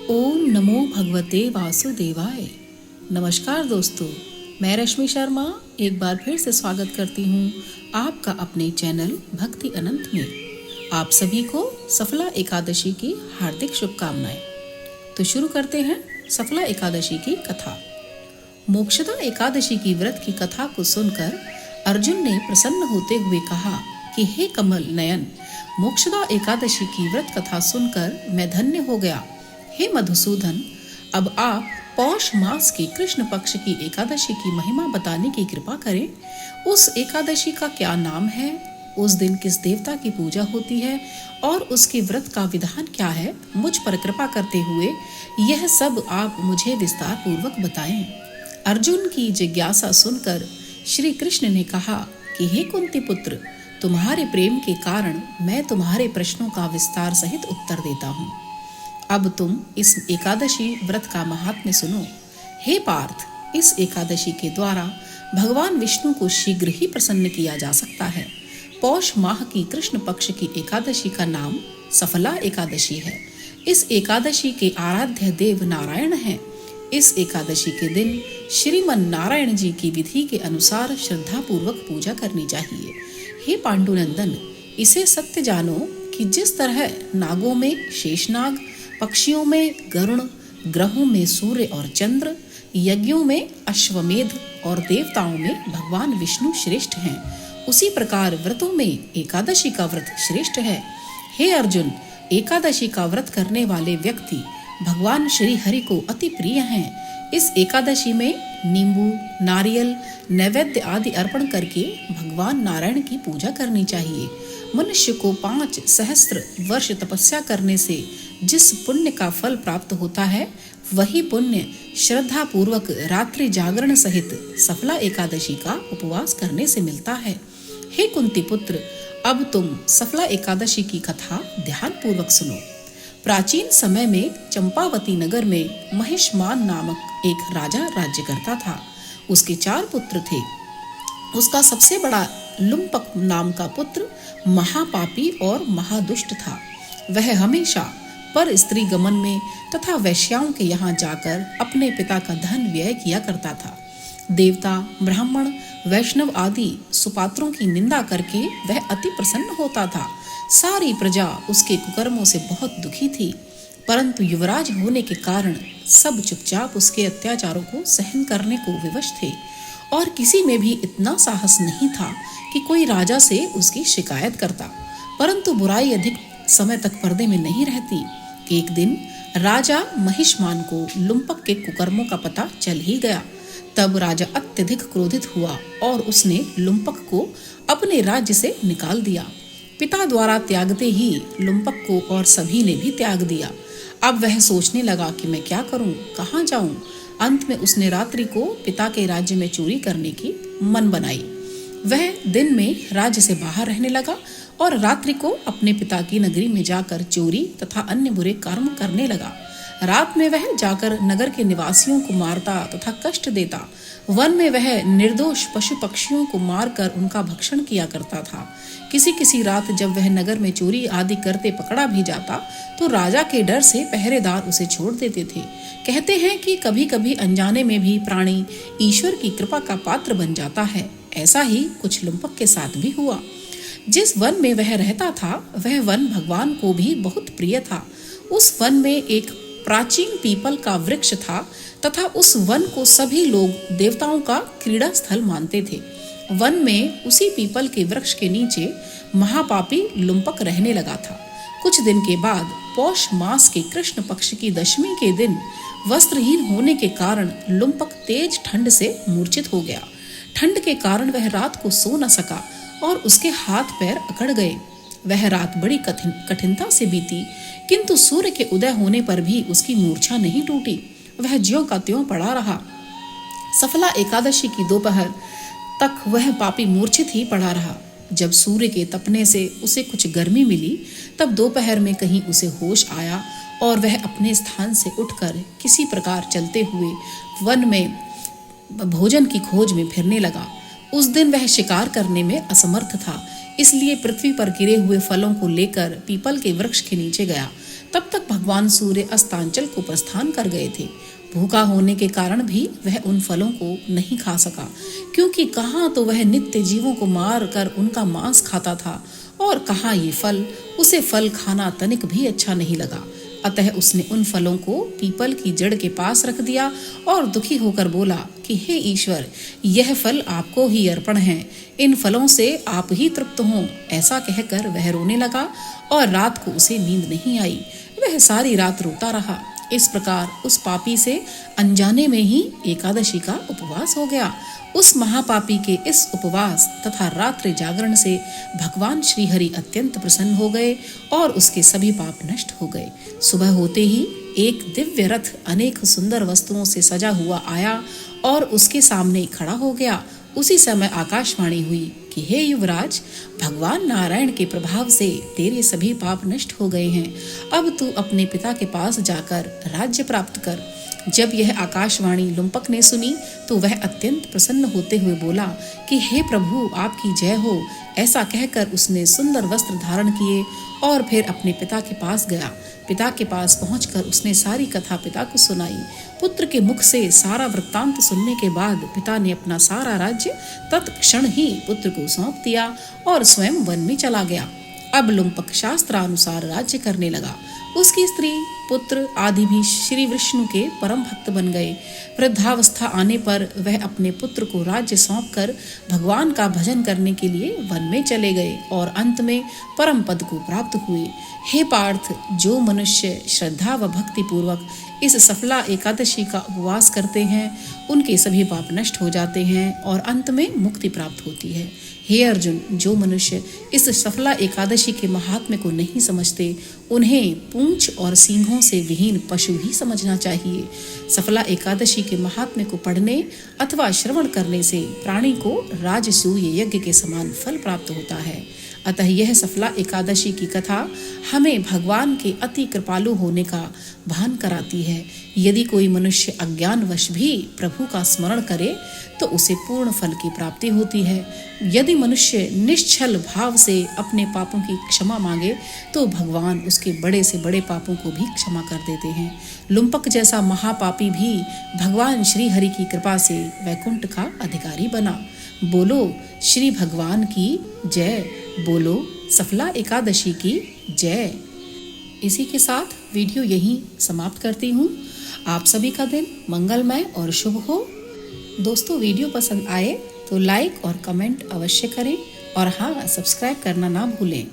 ओम नमो भगवते वासुदेवाय। नमस्कार दोस्तों, मैं रश्मि शर्मा एक बार फिर से स्वागत करती हूँ आपका अपने चैनल भक्ति अनंत में। आप सभी को सफला एकादशी की हार्दिक शुभकामनाएं। तो शुरू करते हैं सफला एकादशी की कथा। मोक्षदा एकादशी की व्रत की कथा को सुनकर अर्जुन ने प्रसन्न होते हुए कहा कि हे कमल नयन, मोक्षदा एकादशी की व्रत कथा सुनकर मैं धन्य हो गया। हे मधुसूदन, अब आप पौष मास की कृष्ण पक्ष की एकादशी की महिमा बताने की कृपा करें। उस एकादशी का क्या नाम है, उस दिन किस देवता की पूजा होती है और उसके व्रत का विधान क्या है, मुझ पर कृपा करते हुए यह सब आप मुझे विस्तार पूर्वक बताएं। अर्जुन की जिज्ञासा सुनकर श्री कृष्ण ने कहा कि हे कुंती पुत्र, तुम्हारे प्रेम के कारण मैं तुम्हारे प्रश्नों का विस्तार सहित उत्तर देता हूँ। अब तुम इस एकादशी व्रत का महात्म्य सुनो। हे पार्थ, इस एकादशी के द्वारा भगवान विष्णु को शीघ्र ही प्रसन्न किया जा सकता है। पौष माह की कृष्ण पक्ष की एकादशी का नाम सफला एकादशी है। इस एकादशी के आराध्य देव नारायण हैं। इस एकादशी के दिन श्रीमन नारायण जी की विधि के अनुसार श्रद्धा पूर्वक पूजा करनी चाहिए। हे पांडुनंदन, इसे सत्य जानो कि जिस तरह नागों में शेषनाग, पक्षियों में गरुण, ग्रहों में सूर्य और चंद्र, यज्ञों में अश्वमेध और देवताओं में भगवान विष्णु श्रेष्ठ हैं, उसी प्रकार व्रतों में एकादशी का व्रत श्रेष्ठ है। हे अर्जुन, एकादशी का व्रत करने वाले व्यक्ति भगवान श्री हरि को अति प्रिय हैं। इस एकादशी में नींबू, नारियल, नैवेद्य आदि अर्पण करके भगवान नारायण की पूजा करनी चाहिए। मनुष्य को 5 सहस्त्र वर्ष तपस्या करने से जिस पुण्य का फल प्राप्त होता है, वही पुण्य श्रद्धा पूर्वक रात्रि जागरण सहित सफला एकादशी का उपवास करने से मिलता है। हे कुंती पुत्र, अब तुम सफला एकादशी की कथा ध्यान पूर्वक सुनो। प्राचीन समय में चंपावती नगर में महिष्मान नामक एक राजा राज्य करता था। उसके 4 पुत्र थे। उसका सबसे बड़ा लुम्पक नाम का पुत्र महापापी और महादुष्ट था। वह हमेशा पर स्त्री गमन में तथा वैश्याओं के यहाँ जाकर अपने पिता का धन व्यय किया करता था। देवता, ब्राह्मण, वैष्णव आदि सुपात्रों की निंदा करके वह अति प्रसन्न होता था। सारी प्रजा उसके कुकर्मों से बहुत दुखी थी, परंतु युवराज होने के कारण सब चुपचाप उसके अत्याचारों को सहन करने को विवश थे और किसी में भी इतना साहस नहीं था कि कोई राजा से उसकी शिकायत करता। परंतु बुराई अधिक समय तक पर्दे में नहीं रहती कि एक दिन राजा महिष्मान को लुम्पक के कुकर्मों का पता चल ही गया। तब राजा अत्यधिक क्रोधित हुआ और उसने लुम्पक को अपने राज्य से निकाल दिया। पिता द्वारा त्यागते ही लुम्पक को और सभी ने भी त्याग दिया। अब वह सोचने लगा कि मैं क्या करूं, कहाँ जाऊं। अंत में उसने रात्रि को पिता के राज्य में चोरी करने की मन बनाई। वह दिन में राज्य से बाहर रहने लगा और रात्रि को अपने पिता की नगरी में जाकर चोरी तथा अन्य बुरे कर्म करने लगा। रात में वह जाकर नगर के निवासियों को मारता तथा कष्ट देता। वन में वह निर्दोष पशु पक्षियों को मारकर उनका भक्षण किया करता था। किसी रात जब वह नगर में चोरी आदि करते पकड़ा भी जाता तो राजा के डर से पहरेदार उसे छोड़ देते थे। कहते हैं कि कभी कभी अनजाने में भी प्राणी ईश्वर की कृपा का पात्र बन जाता है। ऐसा ही कुछ लुम्पक के साथ भी हुआ। जिस वन में वह रहता था वह वन भगवान को भी बहुत प्रिय था। उस वन में एक प्राचीन पीपल का वृक्ष था तथा उस वन को सभी लोग देवताओं का क्रीड़ा स्थल मानते थे। वन में उसी पीपल के वृक्ष के नीचे महापापी लुम्पक रहने लगा था। कुछ दिन के बाद पौष मास के कृष्ण पक्ष की दशमी के दिन वस्त्रहीन होने के कारण लुम्पक तेज ठंड से मूर्छित हो गया। ठंड के कारण वह रात को सो न सका और उसके हाथ पैर अकड़ गए। वह रात बड़ी कठिनता से बीती, किंतु सूर्य के उदय होने पर भी उसकी मूर्छा नहीं टूटी। वह ज्यों का त्यों पड़ा रहा। सफला एकादशी की दोपहर तक वह पापी मूर्छित ही पड़ा रहा। जब सूर्य के तपने से उसे कुछ गर्मी मिली, तब दोपहर में कहीं उसे होश आया और वह अपने स्थान से उठकर किसी प्रकार चलते हुए वन में भोजन की खोज में फिरने लगा। उस दिन वह शिकार करने में असमर्थ था, इसलिए पृथ्वी पर गिरे हुए फलों को लेकर पीपल के वृक्ष के नीचे गया। तब तक भगवान सूर्य अस्तांचल को प्रस्थान कर गए थे। भूखा होने के कारण भी वह उन फलों को नहीं खा सका, क्योंकि कहाँ तो वह नित्य जीवों को मार कर उनका मांस खाता था और कहाँ ये फल। उसे फल खाना तनिक भी अच्छा नहीं लगा। अतः उसने उन फलों को पीपल की जड़ के पास रख दिया और दुखी होकर बोला कि हे ईश्वर, यह फल आपको ही अर्पण हैं। इन फलों से आप ही तृप्त हों। ऐसा कहकर वह रोने लगा और रात को उसे नींद नहीं आई। वह सारी रात रोता रहा। इस प्रकार उस पापी से अनजाने में ही एकादशी का उपवास हो गया। उस महापापी के इस उपवास तथा रात्रि जागरण से भगवान श्री हरि अत्यंत प्रसन्न हो गए और उसके सभी पाप नष्ट हो गए। सुबह होते ही एक दिव्य रथ अनेक सुंदर वस्तुओं से सजा हुआ आया और उसके सामने खड़ा हो गया। उसी समय आकाशवाणी हुई कि हे युवराज, भगवान नारायण के प्रभाव से तेरे सभी पाप नष्ट हो गए हैं। अब तू अपने पिता के पास जाकर राज्य प्राप्त कर। जब यह आकाशवाणी लुम्पक ने सुनी तो वह अत्यंत प्रसन्न होते हुए बोला कि हे प्रभु, आपकी जय हो। ऐसा कहकर उसने सुंदर वस्त्र धारण किए और फिर अपने पिता के पास गया। पिता के पास पहुंचकर उसने सारी कथा पिता को सुनाई। पुत्र के मुख से सारा वृत्तांत सुनने के बाद पिता ने अपना सारा राज्य तत्क्षण ही पुत्र को सौंप दिया और स्वयं वन में चला गया। अब लुम्पक शास्त्रानुसार राज्य करने लगा। उसकी स्त्री, पुत्र आदि भी श्री विष्णु के परम भक्त बन गए। वृद्धावस्था आने पर वह अपने पुत्र को राज्य सौंपकर भगवान का भजन करने के लिए वन में चले गए और अंत में परम पद को प्राप्त हुए। हे पार्थ, जो मनुष्य श्रद्धा व भक्ति पूर्वक इस सफला एकादशी का उपवास करते हैं, उनके सभी पाप नष्ट हो जाते हैं और अंत में मुक्ति प्राप्त होती है। हे अर्जुन, जो मनुष्य इस सफला एकादशी के महात्म्य को नहीं समझते, उन्हें पूंछ और सींगों से विहीन पशु ही समझना चाहिए। सफला एकादशी के महात्म्य को पढ़ने अथवा श्रवण करने से प्राणी को राजसूय यज्ञ के समान फल प्राप्त होता है। अतः यह सफला एकादशी की कथा हमें भगवान के अति कृपालु होने का भान कराती है। यदि कोई मनुष्य अज्ञानवश भी प्रभु का स्मरण करे तो उसे पूर्ण फल की प्राप्ति होती है। यदि मनुष्य निश्चल भाव से अपने पापों की क्षमा मांगे तो भगवान उसके बड़े से बड़े पापों को भी क्षमा कर देते हैं। लुम्पक जैसा महापापी भी भगवान श्री हरि की कृपा से वैकुंठ का अधिकारी बना। बोलो श्री भगवान की जय। बोलो सफला एकादशी की जय। इसी के साथ वीडियो यहीं समाप्त करती हूँ। आप सभी का दिन मंगलमय और शुभ हो। दोस्तों, वीडियो पसंद आए तो लाइक और कमेंट अवश्य करें और हाँ, सब्सक्राइब करना ना भूलें।